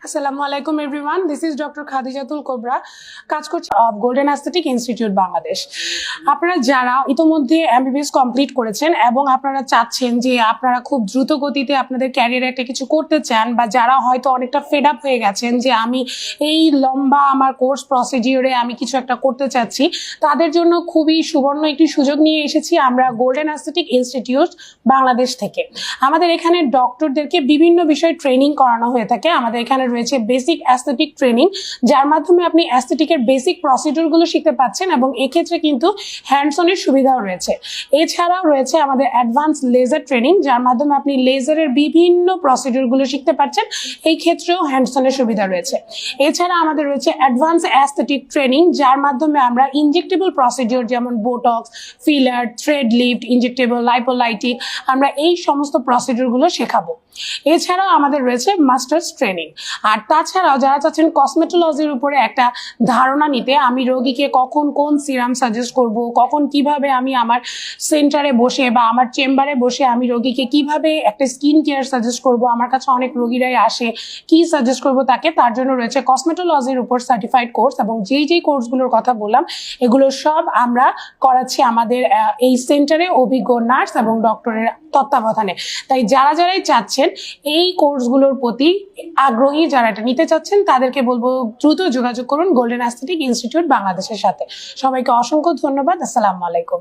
আসসালামু আলাইকুম everyone, this is doctor Khadijatul cobra, কাজ করছি গোল্ডেন অ্যাস্থেটিক ইনস্টিটিউট বাংলাদেশ। আপনারা যারা ইতোমধ্যে এমবিবিএস কমপ্লিট করেছেন এবং আপনারা চাচ্ছেন যে আপনারা খুব দ্রুত গতিতে আপনাদের ক্যারিয়ারে একটা কিছু করতে চান, বা যারা হয়তো অনেকটা ফেড আপ হয়ে গেছেন যে আমি এই লম্বা আমার কোর্স প্রসিডিওরে আমি কিছু একটা করতে চাচ্ছি, তাদের জন্য খুবই সুবর্ণ একটি সুযোগ নিয়ে এসেছি আমরা গোল্ডেন অ্যাস্থেটিক ইনস্টিটিউট বাংলাদেশ থেকে। আমাদের এখানে ডক্টরদেরকে বিভিন্ন বিষয়ে ট্রেনিং করানো হয়ে থাকে। আমাদের এখানে রয়েছে বেসিক অ্যাস্থেটিক ট্রেনিং, যার মাধ্যমে আপনি অ্যাস্থেটিকের বেসিক প্রসিডিউরগুলো শিখতে পাচ্ছেন এবং এক্ষেত্রে কিন্তু হ্যান্ডস অনের সুবিধাও রয়েছে। এছাড়াও রয়েছে আমাদের অ্যাডভান্স লেজার ট্রেনিং, যার মাধ্যমে আপনি লেজারের বিভিন্ন প্রসিডিউরগুলো শিখতে পাচ্ছেন, এই ক্ষেত্রেও হ্যান্ডস অনের সুবিধা রয়েছে। এছাড়া আমাদের রয়েছে অ্যাডভান্স অ্যাস্থেটিক ট্রেনিং, যার মাধ্যমে আমরা ইনজেক্টেবল প্রসিডিউর যেমন botox, filler, thread lift, injectable lipolytic, আমরা এই সমস্ত প্রসিডিউরগুলো শেখাবো। এছাড়াও আমাদের রয়েছে মাস্টার্স ট্রেনিং। আর তাছাড়াও যারা চাচ্ছেন কসমেটোলজির উপরে একটা ধারণা নিতে, আমি রোগীকে কখন কোন সিরাম সাজেস্ট করব, কখন কিভাবে আমি আমার সেন্টারে বসে বা আমার চেম্বারে বসে আমি রোগীকে কিভাবে একটা স্কিন কেয়ার সাজেস্ট করব, আমার কাছে অনেক রোগীরাই আসে, কি সাজেস্ট করব তাকে, তার জন্য রয়েছে কসমেটোলজির উপর সার্টিফাইড কোর্স। এবং যেই কোর্সগুলোর কথা বললাম এগুলো সব আমরা করাচ্ছি আমাদের এই সেন্টারে অভিজ্ঞ নার্স এবং ডক্টরের তত্ত্বাবধানে। তাই যারাই চাচ্ছেন এই কোর্সগুলোর প্রতি আগ্রহী, যারা এটা নিতে চাচ্ছেন, তাদেরকে বলবো দ্রুত যোগাযোগ করুন গোল্ডেন অ্যাস্থেটিক ইনস্টিটিউট বাংলাদেশের সাথে। সবাইকে অসংখ্য ধন্যবাদ। আসসালামু আলাইকুম।